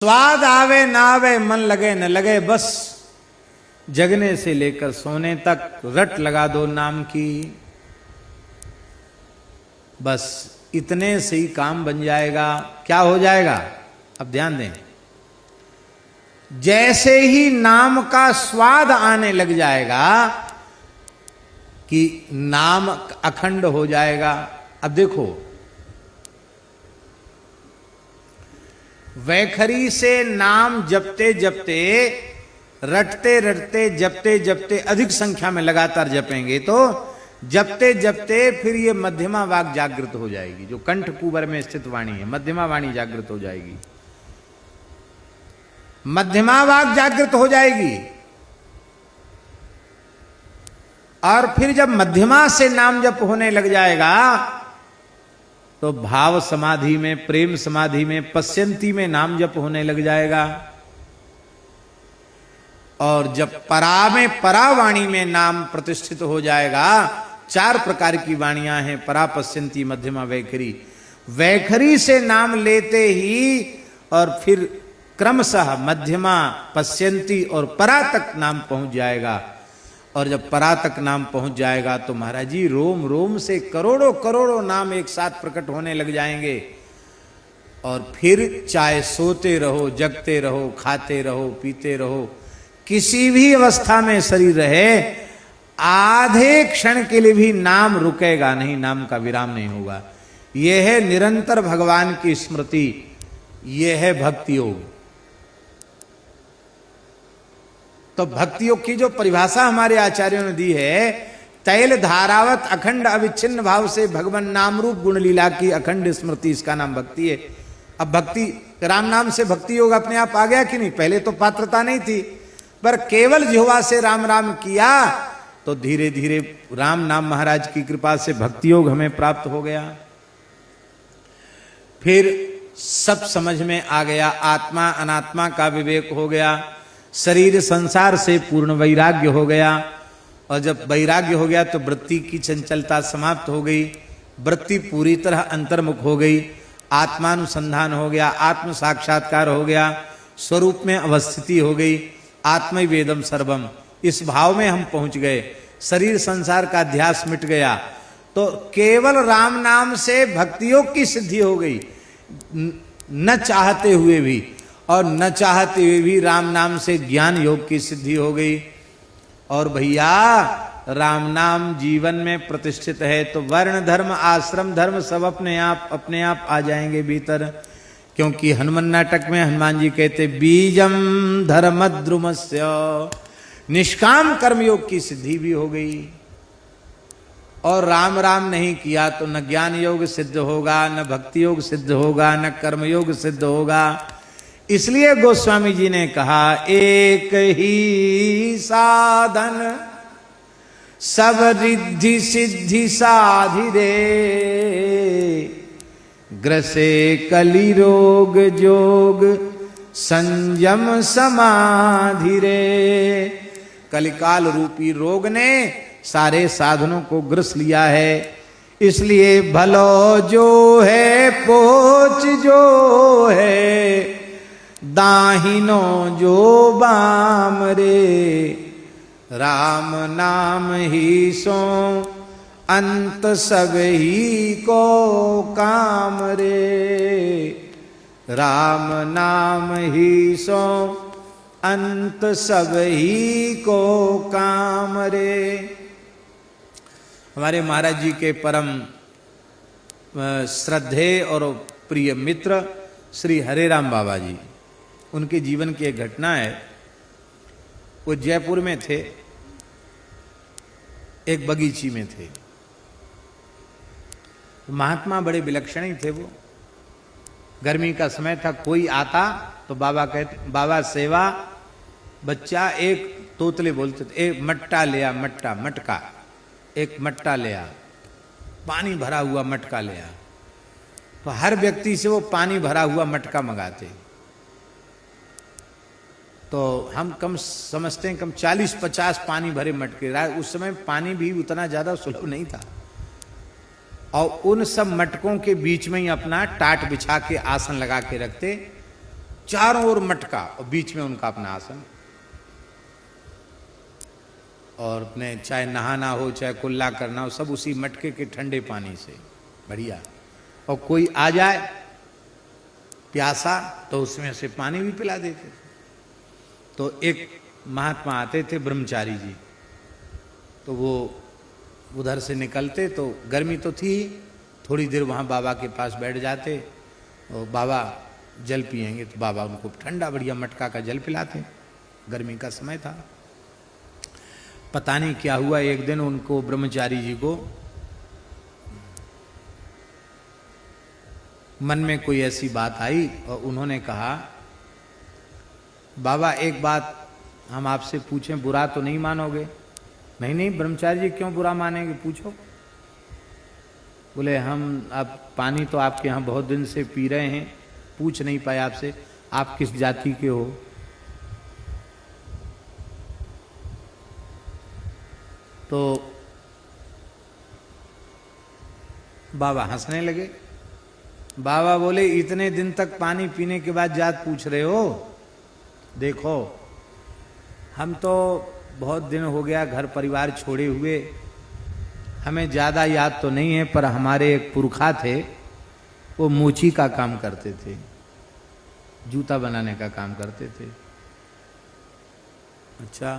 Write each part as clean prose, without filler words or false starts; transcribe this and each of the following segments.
स्वाद आवे ना आवे, मन लगे न लगे, बस जगने से लेकर सोने तक रट लगा दो नाम की, बस इतने से ही काम बन जाएगा। क्या हो जाएगा? अब ध्यान दें, जैसे ही नाम का स्वाद आने लग जाएगा कि नाम अखंड हो जाएगा। अब देखो, वैखरी से नाम जपते जपते, रटते रटते, जपते जपते, अधिक संख्या में लगातार जपेंगे तो जपते जपते फिर ये मध्यमा वाग जागृत हो जाएगी, जो कंठ कुबर में स्थित वाणी है, मध्यमा वाणी जागृत हो जाएगी, मध्यमा वाग जागृत हो जाएगी। और फिर जब मध्यमा से नाम जप होने लग जाएगा तो भाव समाधि में, प्रेम समाधि में, पश्यंती में नाम जप होने लग जाएगा। और जब परा में, परावाणी में नाम प्रतिष्ठित हो जाएगा, 4 प्रकार की वाणियां हैं, परा, पश्यंती, मध्यमा, वैखरी। वैखरी से नाम लेते ही और फिर क्रमशः मध्यमा, पश्यंती और परा तक नाम पहुंच जाएगा। और जब परा तक नाम पहुंच जाएगा तो महाराज जी रोम रोम से करोड़ों करोड़ों नाम एक साथ प्रकट होने लग जाएंगे। और फिर चाहे सोते रहो, जगते रहो, खाते रहो, पीते रहो, किसी भी अवस्था में शरीर रहे, आधे क्षण के लिए भी नाम रुकेगा नहीं, नाम का विराम नहीं होगा। यह है निरंतर भगवान की स्मृति, यह है भक्ति योग। तो भक्ति योग की जो परिभाषा हमारे आचार्यों ने दी है, तैल धारावत अखंड अविच्छिन्न भाव से भगवान नाम रूप गुण लीला की अखंड स्मृति, इसका नाम भक्ति है। अब भक्ति, राम नाम से भक्ति योग अपने आप आ गया कि नहीं? पहले तो पात्रता नहीं थी, पर केवल जिह्वा से राम राम किया तो धीरे धीरे राम नाम महाराज की कृपा से भक्ति योग हमें प्राप्त हो गया। फिर सब समझ में आ गया, आत्मा अनात्मा का विवेक हो गया, शरीर संसार से पूर्ण वैराग्य हो गया। और जब वैराग्य हो गया तो वृत्ति की चंचलता समाप्त हो गई, वृत्ति पूरी तरह अंतर्मुख हो गई, आत्मानुसंधान हो गया, आत्म साक्षात्कार हो गया, स्वरूप में अवस्थिति हो गई, आत्मै वेदम सर्वम, इस भाव में हम पहुंच गए, शरीर संसार का ध्यास मिट गया। तो केवल राम नाम से भक्ति योग की सिद्धि हो गई, न चाहते हुए भी, और न चाहते हुए भी राम नाम से ज्ञान योग की सिद्धि हो गई। और भैया राम नाम जीवन में प्रतिष्ठित है तो वर्ण धर्म, आश्रम धर्म सब अपने आप आ जाएंगे भीतर। क्योंकि हनुमान नाटक में हनुमान जी कहते बीजम धर्मद्रुमस्य, निष्काम कर्मयोग की सिद्धि भी हो गई। और राम राम नहीं किया तो न ज्ञान योग सिद्ध होगा, न भक्ति योग सिद्ध होगा, न कर्मयोग सिद्ध होगा। इसलिए गोस्वामी जी ने कहा, एक ही साधन सब रिद्धि सिद्धि साधि रे, ग्रसे कलि रोग जोग संयम समाधि रे। कलिकाल रूपी रोग ने सारे साधनों को ग्रस लिया है। इसलिए भलो जो है पोच जो है, दाहिनो जो बाम रे, राम नाम ही सो अंत सब ही को काम रे, राम नाम ही सो अंत सब ही को काम रे। हमारे महाराज जी के परम श्रद्धेय और प्रिय मित्र श्री हरे राम बाबा जी, उनके जीवन की एक घटना है। वो जयपुर में थे, एक बगीची में थे। महात्मा बड़े विलक्षण ही थे वो। गर्मी का समय था, कोई आता तो बाबा कहते, बाबा सेवा, बच्चा एक तोतले बोलते थे, एक मट्टा ले आ, मट्टा, मटका, एक मट्टा ले आ, पानी भरा हुआ मटका ले आ। तो हर व्यक्ति से वो पानी भरा हुआ मटका मंगाते। तो हम कम समझते हैं, कम 40-50 पानी भरे मटके। उस समय पानी भी उतना ज्यादा सुलभ नहीं था। और उन सब मटकों के बीच में ही अपना टाट बिछा के आसन लगा के रखते, चारों ओर मटका और बीच में उनका अपना आसन, और अपने चाहे नहाना हो चाहे कुल्ला करना हो सब उसी मटके के ठंडे पानी से बढ़िया। और कोई आ जाए प्यासा तो उसमें से पानी भी पिला देते थे। तो एक महात्मा आते थे ब्रह्मचारी जी, तो वो उधर से निकलते तो गर्मी तो थी, थोड़ी देर वहाँ बाबा के पास बैठ जाते और बाबा जल पिएंगे तो बाबा उनको ठंडा बढ़िया मटका का जल पिलाते। गर्मी का समय था। पता नहीं क्या हुआ, एक दिन उनको ब्रह्मचारी जी को मन में कोई ऐसी बात आई और उन्होंने कहा, बाबा एक बात हम आपसे पूछें, बुरा तो नहीं मानोगे? नहीं नहीं ब्रह्मचारी जी क्यों बुरा मानेंगे, पूछो। बोले हम अब पानी तो आपके यहाँ बहुत दिन से पी रहे हैं, पूछ नहीं पाए आपसे, आप किस जाति के हो? तो बाबा हंसने लगे। बाबा बोले इतने दिन तक पानी पीने के बाद जात पूछ रहे हो? देखो हम तो बहुत दिन हो गया घर परिवार छोड़े हुए, हमें ज़्यादा याद तो नहीं है, पर हमारे एक पुरखा थे वो मोची का काम करते थे, जूता बनाने का काम करते थे। अच्छा,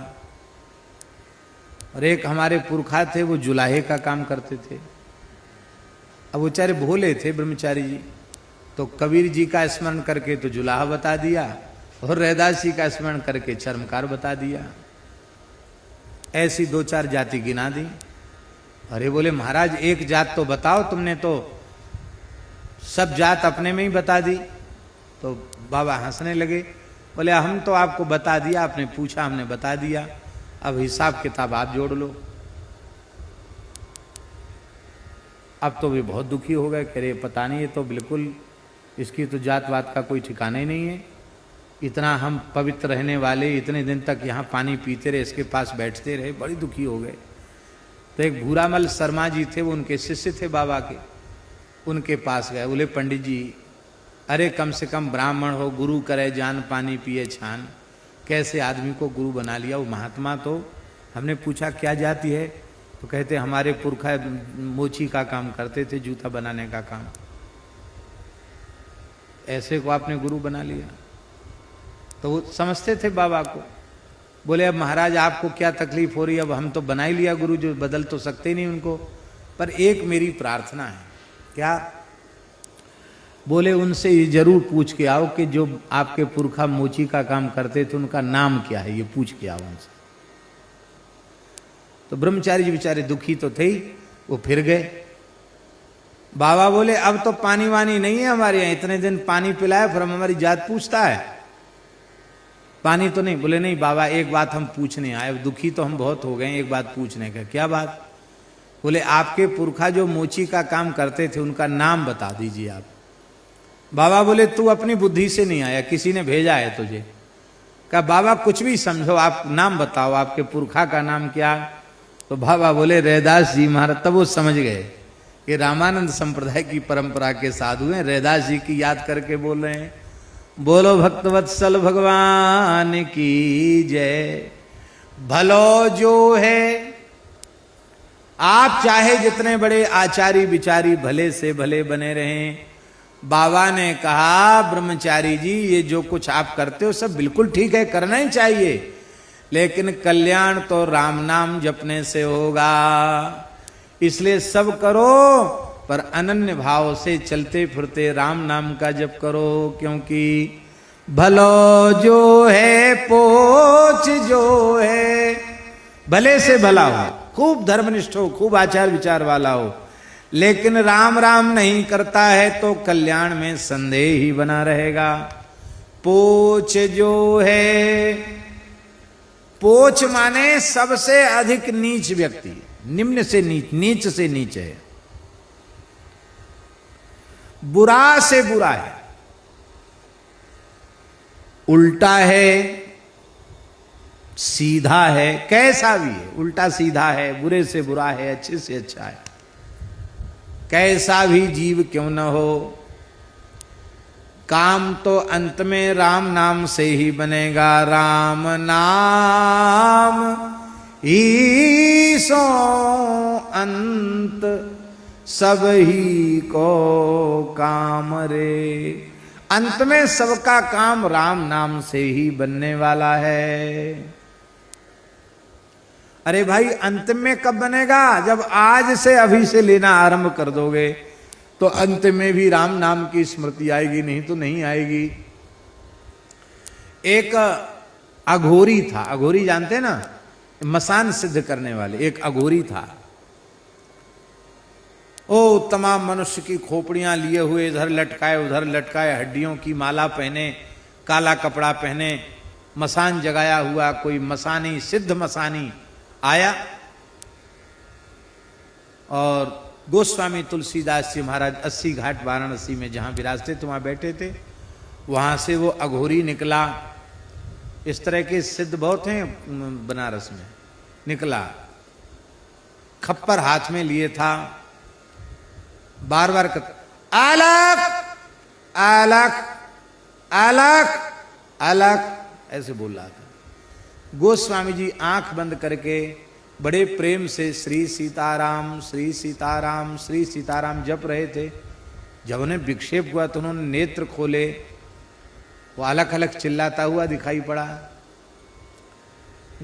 और एक हमारे पुरखा थे वो जुलाहे का काम करते थे। अब वो बेचारे भोले थे ब्रह्मचारी जी, तो कबीर जी का स्मरण करके तो जुलाहा बता दिया और रैदास जी का स्मरण करके चर्मकार बता दिया। ऐसी दो चार जाति गिना दी। अरे बोले महाराज एक जात तो बताओ, तुमने तो सब जात अपने में ही बता दी। तो बाबा हंसने लगे, बोले हम तो आपको बता दिया, आपने पूछा हमने बता दिया, अब हिसाब किताब आप जोड़ लो। अब तो वे बहुत दुखी हो गए, कह रहे पता नहीं, ये तो बिल्कुल इसकी तो जात वात का कोई ठिकाना ही नहीं है। इतना हम पवित्र रहने वाले, इतने दिन तक यहाँ पानी पीते रहे, इसके पास बैठते रहे, बड़ी दुखी हो गए। तो एक भूरामल शर्मा जी थे, वो उनके शिष्य थे बाबा के, उनके पास गए। बोले पंडित जी अरे कम से कम ब्राह्मण हो, गुरु करे जान पानी पिए छान, कैसे आदमी को गुरु बना लिया? वो महात्मा तो, हमने पूछा क्या जाति है? तो कहते हमारे पुरखा मोची का काम करते थे, जूता बनाने का काम, ऐसे को आपने गुरु बना लिया? तो वो समझते थे बाबा को। बोले अब महाराज आपको क्या तकलीफ हो रही है, अब हम तो बना ही लिया गुरु, जो बदल तो सकते नहीं उनको, पर एक मेरी प्रार्थना है। क्या? बोले उनसे ये जरूर पूछ के आओ कि जो आपके पुरखा मोची का काम करते थे उनका नाम क्या है, ये पूछ के आओ उनसे। तो ब्रह्मचारी जी बेचारे दुखी तो थे ही, वो फिर गए। बाबा बोले अब तो पानी वानी नहीं है हमारे यहाँ, इतने दिन पानी पिलाया फिर हम हमारी जात पूछता है, पानी तो नहीं? बोले नहीं बाबा एक बात हम पूछने आए, दुखी तो हम बहुत हो गए, एक बात पूछने का। क्या बात? बोले आपके पुरखा जो मोची का काम करते थे उनका नाम बता दीजिए आप। बाबा बोले तू अपनी बुद्धि से नहीं आया, किसी ने भेजा है तुझे। कहा बाबा कुछ भी समझो, आप नाम बताओ, आपके पुरखा का नाम क्या? तो बाबा बोले रैदास जी महाराज। तब वो समझ गए कि रामानंद संप्रदाय की परंपरा के साधु हैं, रैदास जी की याद करके बोल रहे हैं। बोलो भक्तवत्सल भगवान की जय। भलो जो है, आप चाहे जितने बड़े आचारी विचारी भले से भले बने रहें, बाबा ने कहा ब्रह्मचारी जी ये जो कुछ आप करते हो सब बिल्कुल ठीक है, करना ही चाहिए, लेकिन कल्याण तो राम नाम जपने से होगा, इसलिए सब करो पर अनन्य भाव से चलते फिरते राम नाम का जप करो, क्योंकि भलो जो है पोच जो है, भले से भला हो, खूब धर्मनिष्ठ हो, खूब आचार विचार वाला हो, लेकिन राम राम नहीं करता है तो कल्याण में संदेह ही बना रहेगा। पोच जो है, पोच माने सबसे अधिक नीच व्यक्ति, निम्न से नीच, नीच से नीच है, बुरा से बुरा है, उल्टा है, सीधा है, कैसा भी है, उल्टा सीधा है, बुरे से बुरा है, अच्छे से अच्छा है, कैसा भी जीव क्यों न हो, काम तो अंत में राम नाम से ही बनेगा। राम नाम ईसो अंत सब ही को काम रे। अंत में सबका काम राम नाम से ही बनने वाला है। अरे भाई अंत में कब बनेगा? जब आज से अभी से लेना आरंभ कर दोगे तो अंत में भी राम नाम की स्मृति आएगी, नहीं तो नहीं आएगी। एक अघोरी था, अघोरी जानते ना, मसान सिद्ध करने वाले, एक अघोरी था। ओ तमाम मनुष्य की खोपड़ियां लिए हुए, इधर लटकाए उधर लटकाए, हड्डियों की माला पहने, काला कपड़ा पहने, मसान जगाया हुआ कोई मसानी, सिद्ध मसानी आया और गोस्वामी तुलसीदास जी महाराज 80 घाट वाराणसी में जहां विराजते थे वहां बैठे थे। वहां से वो अघोरी निकला। इस तरह के सिद्ध बहुत हैं बनारस में। निकला, खप्पर हाथ में लिए था, बार बार आलक आलक आलक आलक ऐसे बोल रहा था। गोस्वामी जी आंख बंद करके बड़े प्रेम से श्री सीताराम श्री सीताराम श्री सीताराम जप रहे थे। जब उन्हें विक्षेप हुआ तो उन्होंने नेत्र खोले, वो अलग अलग चिल्लाता हुआ दिखाई पड़ा।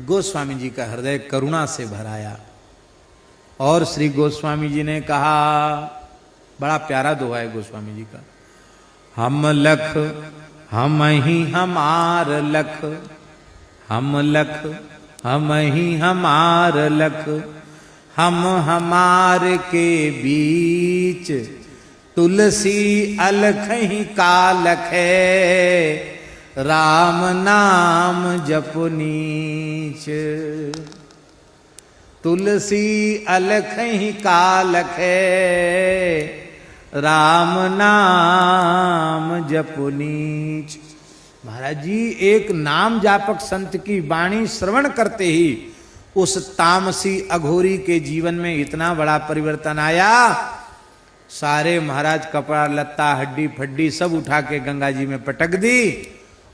गोस्वामी जी का हृदय करुणा से भर आया और श्री गोस्वामी जी ने कहा, बड़ा प्यारा दोहा है गोस्वामी जी का, हम लख हम ही हमार लख, हम लख हम ही हमार लख, हम हमार के बीच तुलसी अलख ही कालख है, राम नाम जप नीच। तुलसी अलख ही कालख है, राम नाम जप नीच। महाराज जी एक नाम जापक संत की वाणी श्रवण करते ही उस तामसी अघोरी के जीवन में इतना बड़ा परिवर्तन आया। सारे महाराज कपड़ा लत्ता हड्डी फड्डी सब उठा के गंगा जी में पटक दी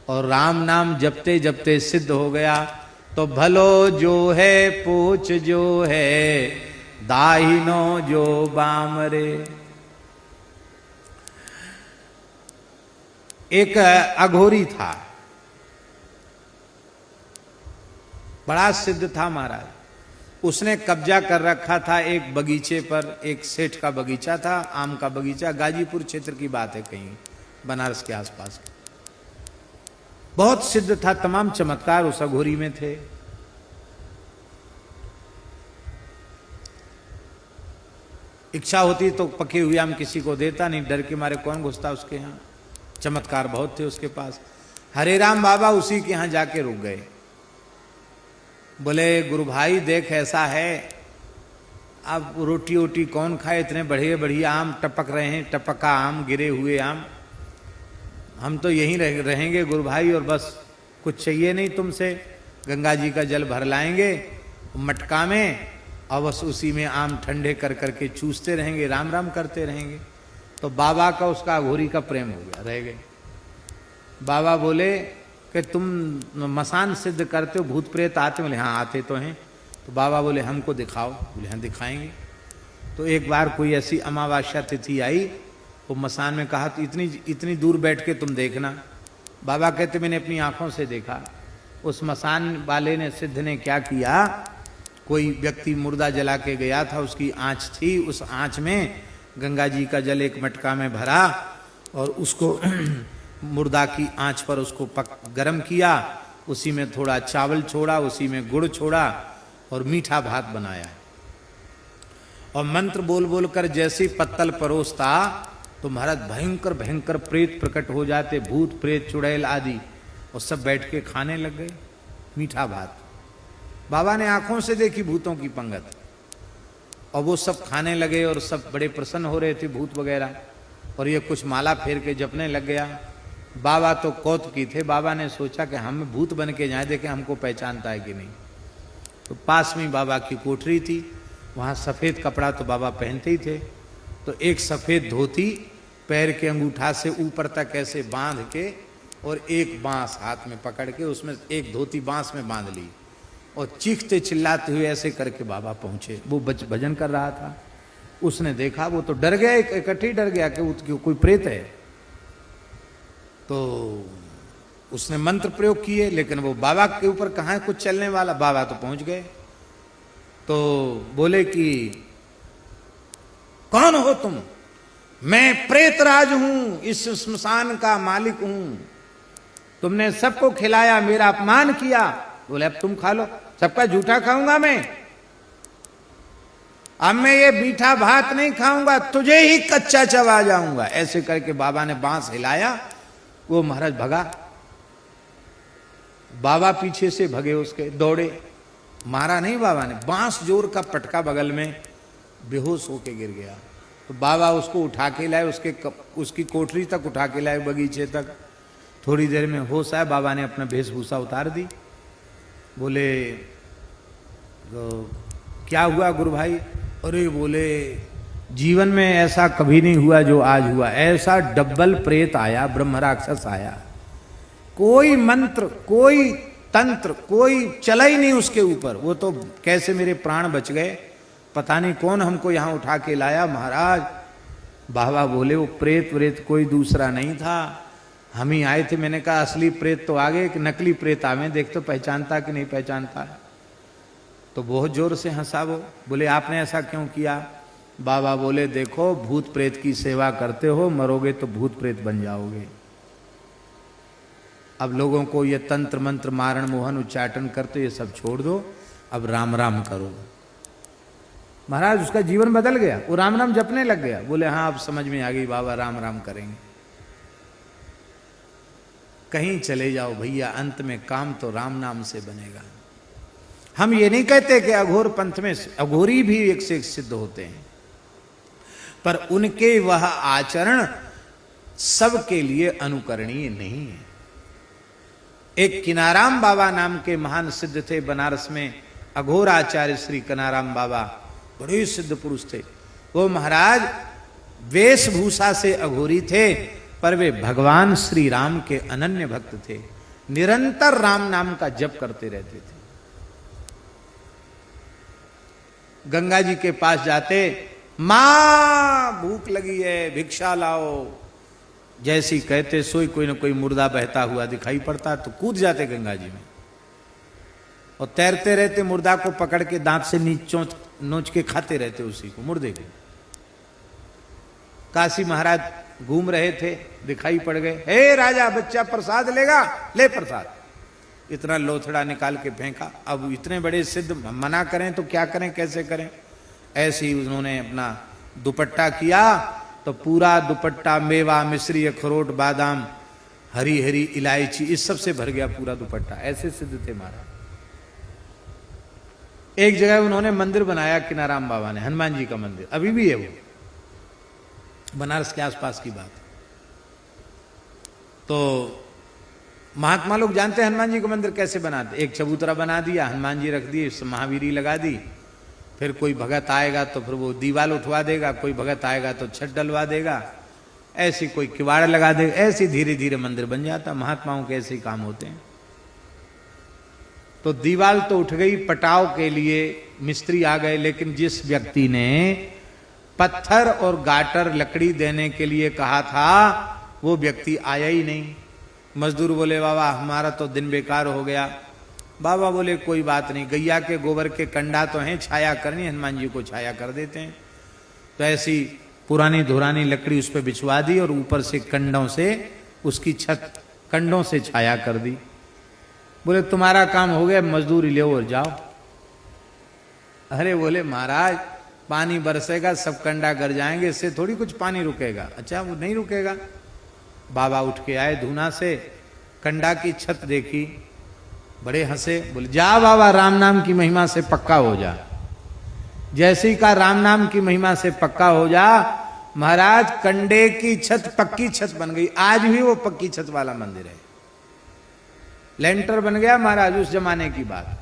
और राम नाम जपते जपते सिद्ध हो गया। तो भलो जो है पूछ जो है, दाहिनो जो बामरे। एक अघोरी था, बड़ा सिद्ध था महाराज। उसने कब्जा कर रखा था एक बगीचे पर। एक सेठ का बगीचा था, आम का बगीचा, गाजीपुर क्षेत्र की बात है, कहीं बनारस के आसपास। बहुत सिद्ध था, तमाम चमत्कार उस अघोरी में थे। इच्छा होती तो पके हुए आम किसी को देता नहीं, डर के मारे कौन घुसता उसके यहाँ। चमत्कार बहुत थे उसके पास। हरे राम बाबा उसी के यहां जाके रुक गए। बोले गुरु भाई देख ऐसा है, अब रोटी वोटी कौन खाए, इतने बढ़िया बढ़िया आम टपक रहे हैं, टपका आम, गिरे हुए आम। हम तो यहीं रहेंगे गुरु भाई, और बस कुछ चाहिए नहीं तुमसे। गंगा जी का जल भर लाएंगे मटका में और बस उसी में आम ठंडे कर करके चूसते रहेंगे, राम राम करते रहेंगे। तो बाबा का उसका अघोरी का प्रेम हो गया, रह गए। बाबा बोले कि तुम मसान सिद्ध करते हो, भूत प्रेत आते? बोले हाँ आते तो हैं। तो बाबा बोले हमको दिखाओ। बोले हाँ दिखाएंगे। तो एक बार कोई ऐसी अमावस्या तिथि आई, वो मसान में कहा तो इतनी दूर बैठ के तुम देखना। बाबा कहते मैंने अपनी आंखों से देखा। उस मसान वाले ने, सिद्ध ने क्या किया, कोई व्यक्ति मुर्दा जला के गया था, उसकी आँच थी, उस आँच में गंगा जी का जल एक मटका में भरा और उसको मुर्दा की आंच पर उसको गरम किया, उसी में थोड़ा चावल छोड़ा, उसी में गुड़ छोड़ा और मीठा भात बनाया। और मंत्र बोल बोल कर जैसे पत्तल परोसता तो महाराज भयंकर भयंकर प्रेत प्रकट हो जाते, भूत प्रेत चुड़ैल आदि, और सब बैठ के खाने लग गए मीठा भात। बाबा ने आंखों से देखी भूतों की पंगत, और वो सब खाने लगे और सब बड़े प्रसन्न हो रहे थे भूत वगैरह। और ये कुछ माला फेर के जपने लग गया। बाबा तो कौतुकी थे। बाबा ने सोचा कि हम भूत बन के जाए, देखें हमको पहचानता है कि नहीं। तो पास में बाबा की कोठरी थी, वहाँ सफ़ेद कपड़ा तो बाबा पहनते ही थे। तो एक सफ़ेद धोती पैर के अंगूठा से ऊपर तक ऐसे बांध के और एक बांस हाथ में पकड़ के उसमें एक धोती बांस में बांध ली और चीखते चिल्लाते हुए ऐसे करके बाबा पहुंचे। वो भजन कर रहा था, उसने देखा, वो तो डर गया, इकट्ठे डर गया कि कोई प्रेत है। तो उसने मंत्र प्रयोग किए, लेकिन वो बाबा के ऊपर कहाँ है कुछ चलने वाला। बाबा तो पहुंच गए, तो बोले कि कौन हो तुम? मैं प्रेतराज हूं, इस श्मशान का मालिक हूं। तुमने सबको खिलाया, मेरा अपमान किया। बोले अब तुम खा लो। सबका झूठा खाऊंगा मैं, अब मैं ये मीठा भात नहीं खाऊंगा, तुझे ही कच्चा चबा जाऊंगा। ऐसे करके बाबा ने बांस हिलाया, वो महाराज भगा। बाबा पीछे से भगे, उसके दौड़े, मारा नहीं बाबा ने, बांस जोर का पटका बगल में, बेहोश होके गिर गया। तो बाबा उसको उठा के लाए, उसकी कोठरी तक उठा के लाए, बगीचे तक। थोड़ी देर में होश आया, बाबा ने अपना वेशभूषा उतार दी। बोले तो क्या हुआ गुरु भाई? अरे बोले जीवन में ऐसा कभी नहीं हुआ जो आज हुआ। ऐसा डबल प्रेत आया, ब्रह्म राक्षस आया, कोई मंत्र कोई तंत्र कोई चला ही नहीं उसके ऊपर। वो तो कैसे मेरे प्राण बच गए, पता नहीं कौन हमको यहां उठा के लाया महाराज। बाबा बोले वो प्रेत कोई दूसरा नहीं था, हम ही आए थे। मैंने कहा असली प्रेत तो आगे, कि नकली प्रेत आवे, देख तो पहचानता कि नहीं पहचानता है। तो बहुत जोर से हंसा वो। बोले आपने ऐसा क्यों किया? बाबा बोले देखो, भूत प्रेत की सेवा करते हो, मरोगे तो भूत प्रेत बन जाओगे। अब लोगों को ये तंत्र मंत्र मारण मोहन उच्चाटन करते, ये सब छोड़ दो, अब राम राम करो। महाराज उसका जीवन बदल गया, वो राम राम जपने लग गया। बोले हाँ अब समझ में आ गई बाबा, राम राम करेंगे। कहीं चले जाओ भैया, अंत में काम तो राम नाम से बनेगा। हम ये नहीं कहते कि अघोर पंथ में अघोरी भी एक से एक सिद्ध होते हैं, पर उनके वह आचरण सबके लिए अनुकरणीय नहीं है। एक किनाराम बाबा नाम के महान सिद्ध थे बनारस में, अघोर आचार्य श्री कनाराम बाबा, बड़े सिद्ध पुरुष थे। वो महाराज वेशभूषा से अघोरी थे, पर वे भगवान श्री राम के अनन्य भक्त थे, निरंतर राम नाम का जप करते रहते थे। गंगा जी के पास जाते, मां भूख लगी है भिक्षा लाओ, जैसी कहते सोई कोई ना कोई मुर्दा बहता हुआ दिखाई पड़ता, तो कूद जाते गंगा जी में और तैरते रहते, मुर्दा को पकड़ के दांत से नोच के खाते रहते उसी को, मुर्दे को। काशी महाराज घूम रहे थे, दिखाई पड़ गए, हे राजा बच्चा प्रसाद लेगा, ले प्रसाद। इतना लोथड़ा निकाल के फेंका। अब इतने बड़े सिद्ध मना करें तो क्या करें, कैसे करें? ऐसे ही उन्होंने अपना दुपट्टा किया, तो पूरा दुपट्टा मेवा मिश्री अखरोट बादाम हरी हरी इलायची इस सब से भर गया पूरा दुपट्टा। ऐसे सिद्ध थे महाराज। एक जगह उन्होंने मंदिर बनाया किनाराम बाबा ने, हनुमान जी का मंदिर, अभी भी है वो, बनारस के आसपास की बात। तो महात्मा लोग जानते हैं हनुमान जी का मंदिर कैसे बनाते। एक चबूतरा बना दिया, हनुमान जी रख दिए, महावीरी लगा दी, फिर कोई भगत आएगा तो फिर वो दीवाल उठवा देगा, कोई भगत आएगा तो छत डलवा देगा, ऐसी कोई किवाड़ लगा देगा, ऐसे धीरे धीरे मंदिर बन जाता। महात्माओं के ऐसे काम होते हैं। तो दीवाल तो उठ गई, पटाव के लिए मिस्त्री आ गए, लेकिन जिस व्यक्ति ने पत्थर और गाटर लकड़ी देने के लिए कहा था वो व्यक्ति आया ही नहीं। मजदूर बोले बाबा हमारा तो दिन बेकार हो गया। बाबा बोले कोई बात नहीं, गैया के गोबर के कंडा तो हैं, छाया करनी, हनुमान जी को छाया कर देते हैं। तो ऐसी पुरानी धुरानी लकड़ी उस पर बिछवा दी और ऊपर से कंडों से उसकी छत कंडों से छाया कर दी। बोले तुम्हारा काम हो गया, मजदूरी ले और जाओ। अरे बोले महाराज पानी बरसेगा, सब कंडा गर जाएंगे, इससे थोड़ी कुछ पानी रुकेगा। अच्छा वो नहीं रुकेगा। बाबा उठ के आए धूना से, कंडा की छत देखी, बड़े हंसे, बोले जा बाबा राम नाम की महिमा से पक्का हो जा। जैसे ही का राम नाम की महिमा से पक्का हो जा, महाराज कंडे की छत पक्की छत बन गई। आज भी वो पक्की छत वाला मंदिर है, लेंटर बन गया महाराज, उस जमाने की बात।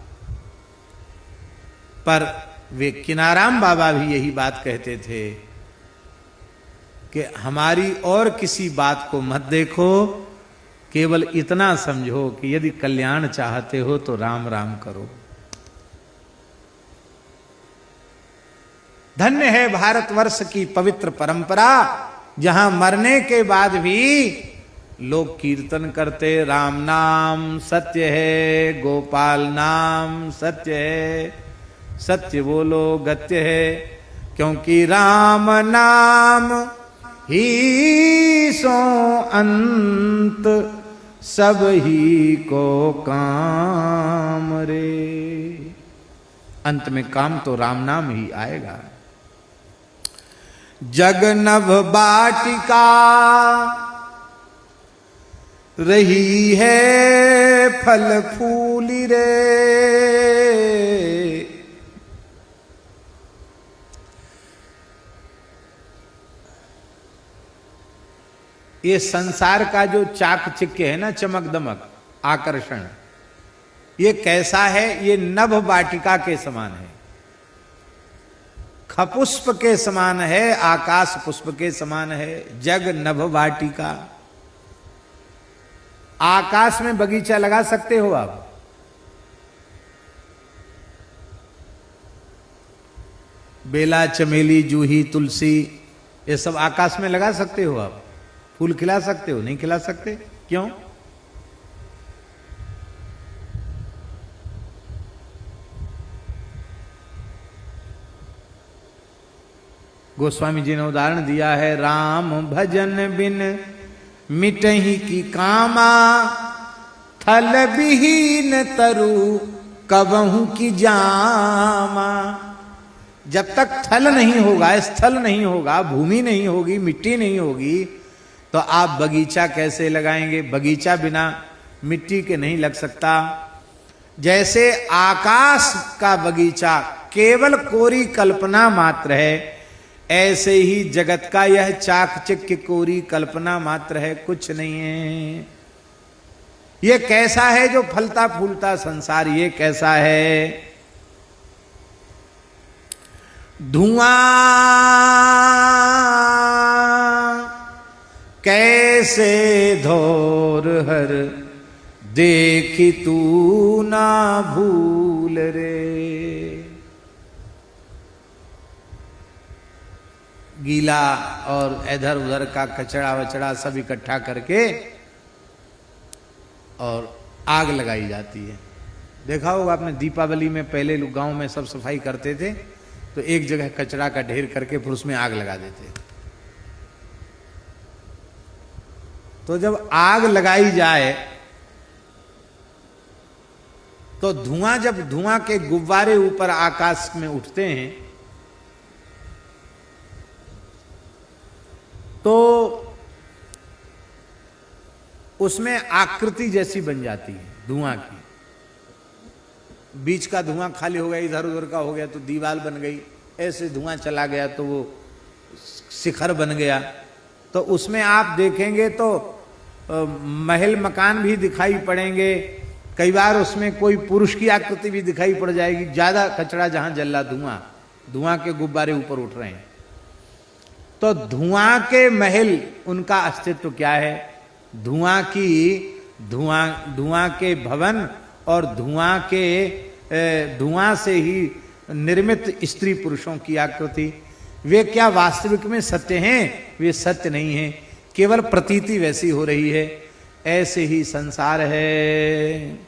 पर वे किनाराम बाबा भी यही बात कहते थे कि हमारी और किसी बात को मत देखो, केवल इतना समझो कि यदि कल्याण चाहते हो तो राम राम करो। धन्य है भारतवर्ष की पवित्र परंपरा, जहां मरने के बाद भी लोग कीर्तन करते, राम नाम सत्य है, गोपाल नाम सत्य है, सत्य बोलो गत्य है, क्योंकि राम नाम ही सो अंत सब ही को काम रे। अंत में काम तो राम नाम ही आएगा। जगनभ बाटिका रही है फल फूली रे, ये संसार का जो चाकचिक्य है ना, चमक दमक आकर्षण, ये कैसा है? ये नभ वाटिका के समान है, खपुष्प के समान है, आकाश पुष्प के समान है। जग नभ वाटिका, आकाश में बगीचा लगा सकते हो आप? बेला, चमेली, जूही, तुलसी, ये सब आकाश में लगा सकते हो आप? फूल खिला सकते हो? नहीं खिला सकते। क्यों? गोस्वामी जी ने उदाहरण दिया है, राम भजन बिन मिटही की कामा, थल विहीन तरु कबहू की जामा। जब तक थल नहीं होगा, स्थल नहीं होगा, भूमि नहीं होगी, मिट्टी नहीं होगी, तो आप बगीचा कैसे लगाएंगे? बगीचा बिना मिट्टी के नहीं लग सकता। जैसे आकाश का बगीचा केवल कोरी कल्पना मात्र है, ऐसे ही जगत का यह चाकचिक्य कोरी कल्पना मात्र है, कुछ नहीं है। ये कैसा है जो फलता फूलता संसार? ये कैसा है? धुआं कैसे धोर हर देखी तू ना भूल रे। गीला और इधर उधर का कचड़ा वचड़ा सब इकट्ठा करके और आग लगाई जाती है। देखा होगा आपने, दीपावली में पहले लोग गांव में सब सफाई करते थे तो एक जगह कचड़ा का ढेर करके फिर उसमें आग लगा देते। तो जब आग लगाई जाए तो धुआं, जब धुआं के गुब्बारे ऊपर आकाश में उठते हैं तो उसमें आकृति जैसी बन जाती है धुआं की। बीच का धुआं खाली हो गया, इधर उधर का हो गया तो दीवार बन गई, ऐसे धुआं चला गया तो वो शिखर बन गया। तो उसमें आप देखेंगे तो महल मकान भी दिखाई पड़ेंगे, कई बार उसमें कोई पुरुष की आकृति भी दिखाई पड़ जाएगी। ज्यादा कचरा जहां जल रहा, धुआं के गुब्बारे ऊपर उठ रहे हैं, तो धुआं के महल, उनका अस्तित्व क्या है? धुआं के भवन और धुआं से ही निर्मित स्त्री पुरुषों की आकृति, वे क्या वास्तविक में सत्य हैं? वे सत्य नहीं हैं, केवल प्रतीति वैसी हो रही है। ऐसे ही संसार है।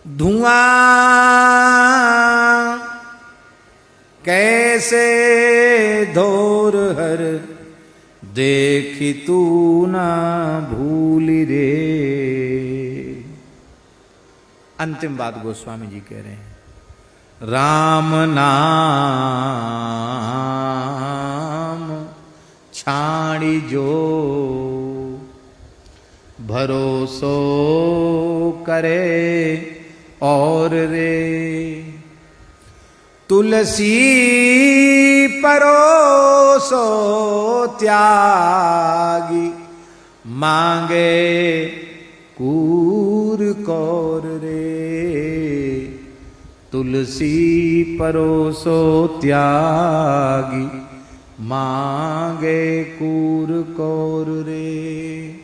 धुआं कैसे धोर हर देखी तू ना भूली रे। अंतिम बात गोस्वामी जी कह रहे हैं, राम नाम छाड़ी जो भरोसो करे और रे। तुलसी परोसो त्यागी मांगे कूर कौर रे। तुलसी परोसो त्यागी मांगे कूर कौर रे।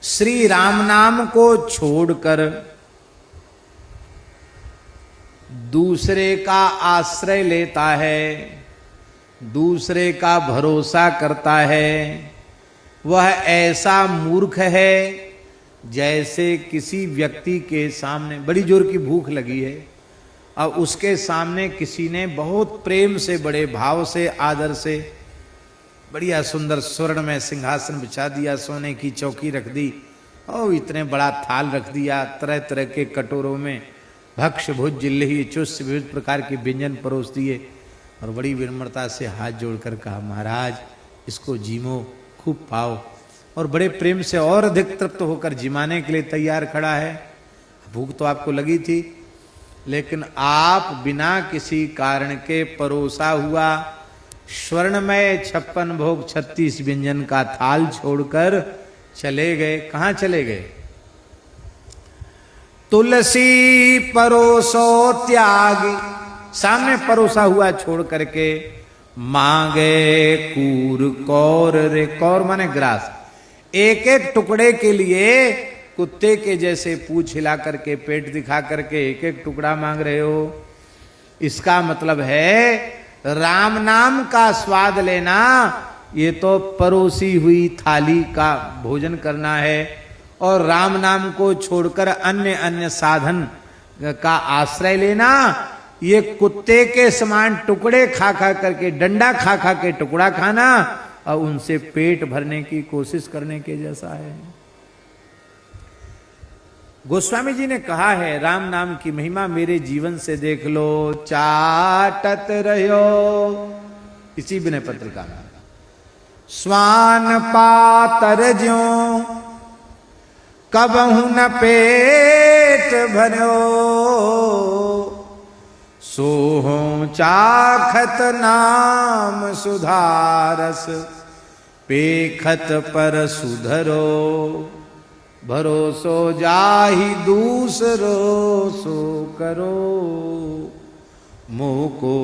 श्री राम नाम को छोड़कर दूसरे का आश्रय लेता है, दूसरे का भरोसा करता है, वह ऐसा मूर्ख है जैसे किसी व्यक्ति के सामने बड़ी जोर की भूख लगी है और उसके सामने किसी ने बहुत प्रेम से, बड़े भाव से, आदर से बढ़िया सुंदर स्वर्ण में सिंहासन बिछा दिया, सोने की चौकी रख दी और इतने बड़ा थाल रख दिया, तरह तरह के कटोरों में भक्ष भुज जिल्ही चुस्त विविध प्रकार के व्यंजन परोस दिए और बड़ी विनम्रता से हाथ जोड़कर कहा, महाराज इसको जीमो, खूब पाओ। और बड़े प्रेम से और अधिक तृप्त होकर जिमाने के लिए तैयार खड़ा है। भूख तो आपको लगी थी, लेकिन आप बिना किसी कारण के परोसा हुआ स्वर्णमय 56 भोग 36 व्यंजन का थाल छोड़कर चले गए। कहां चले गए? तुलसी परोसो त्यागी, सामने परोसा हुआ छोड़ करके मांगे कूर कौर रे। कौर माने ग्रास। एक एक टुकड़े के लिए कुत्ते के जैसे पूंछ हिला करके, पेट दिखा करके एक एक टुकड़ा मांग रहे हो। इसका मतलब है राम नाम का स्वाद लेना, ये तो परोसी हुई थाली का भोजन करना है। और राम नाम को छोड़कर अन्य अन्य साधन का आश्रय लेना, ये कुत्ते के समान टुकड़े खा खा करके, डंडा खा खा के टुकड़ा खाना और उनसे पेट भरने की कोशिश करने के जैसा है। गोस्वामी जी ने कहा है, राम नाम की महिमा मेरे जीवन से देख लो, चाटत रहो। इसी विनय पत्रिका में स्वान पातर ज्यों कबहु न पेट भरो, सोहो चाखत नाम सुधारस, पेखत पर सुधरो, भरोसो जाहि दूसरो सो करो, मोह को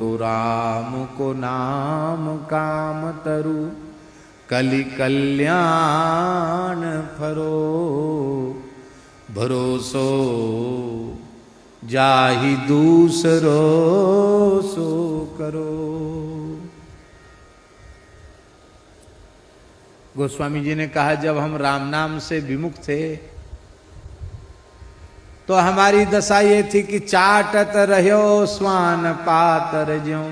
तो राम को नाम काम तरु, कलि कल्याण फरो, भरोसो जाहि दूसरो सो करो। गोस्वामी जी ने कहा, जब हम राम नाम से विमुख थे तो हमारी दशा ये थी कि चाटत रहो स्वान पातर ज्यों।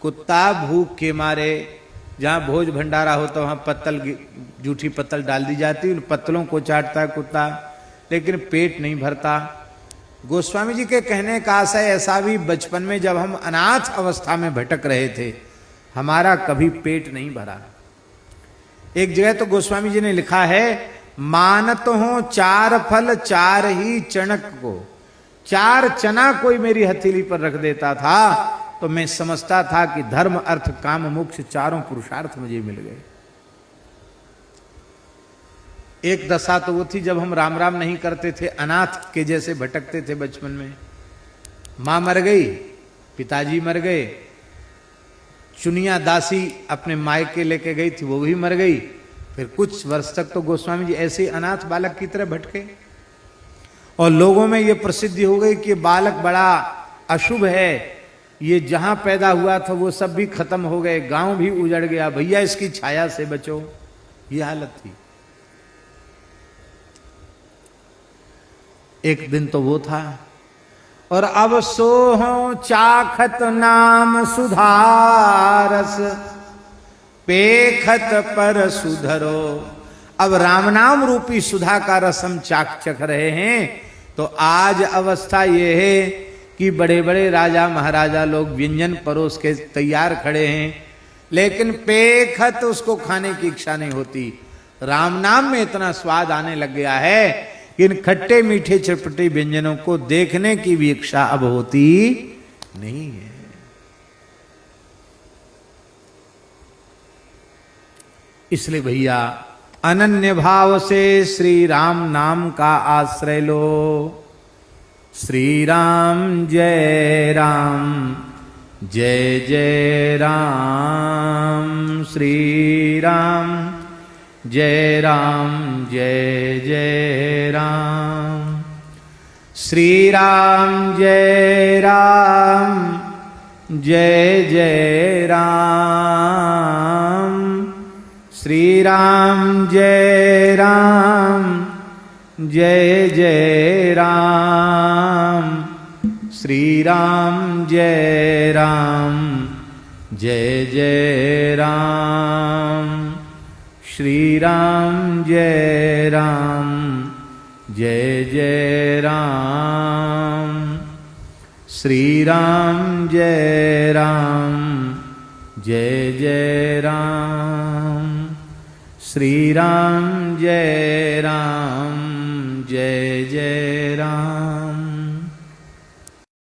कुत्ता भूख के मारे, जहां भोज भंडारा होता वहां पत्तल, जूठी पत्तल डाल दी जाती, उन पत्तलों को चाटता कुत्ता, लेकिन पेट नहीं भरता। गोस्वामी जी के कहने का आशय ऐसा भी, बचपन में जब हम अनाथ अवस्था में भटक रहे थे, हमारा कभी पेट नहीं भरा। एक जगह तो गोस्वामी जी ने लिखा है, मानत हो 4 फल 4 ही चणक को। 4 चना कोई मेरी हथेली पर रख देता था तो मैं समझता था कि धर्म अर्थ काम मोक्ष 4 पुरुषार्थ मुझे मिल गए। एक दशा तो वो थी जब हम राम राम नहीं करते थे, अनाथ के जैसे भटकते थे बचपन में। मां मर गई, पिताजी मर गए, चुनिया दासी अपने मायके लेके गई थी, वो भी मर गई। फिर कुछ वर्ष तक तो गोस्वामी जी ऐसे अनाथ बालक की तरह भटके और लोगों में ये प्रसिद्धि हो गई कि बालक बड़ा अशुभ है, ये जहां पैदा हुआ था वो सब भी खत्म हो गए, गांव भी उजड़ गया, भैया इसकी छाया से बचो, ये हालत थी। एक दिन तो वो था। और अब सोहो चाखत नाम सुधारस, पेखत पर सुधरो। अब राम नाम रूपी सुधा का रस हम चख रहे हैं। तो आज अवस्था ये है कि बड़े बड़े राजा महाराजा लोग व्यंजन परोस के तैयार खड़े हैं, लेकिन पेखत उसको खाने की इच्छा नहीं होती। राम नाम में इतना स्वाद आने लग गया है कि इन खट्टे मीठे चटपटे व्यंजनों को देखने की भी इच्छा अब होती नहीं है। इसलिए भैया अनन्य भाव से श्री राम नाम का आश्रय लो। श्री राम जय राम जय जय राम श्री राम, जय राम जय जय राम, श्री राम जय राम, जय जय राम, श्री राम जय राम, जय जय राम, श्री राम जय राम, जय जय राम, श्री राम जय राम, जय जय राम, श्री राम जय राम, जय जय राम, श्री राम जय राम, जय जय राम।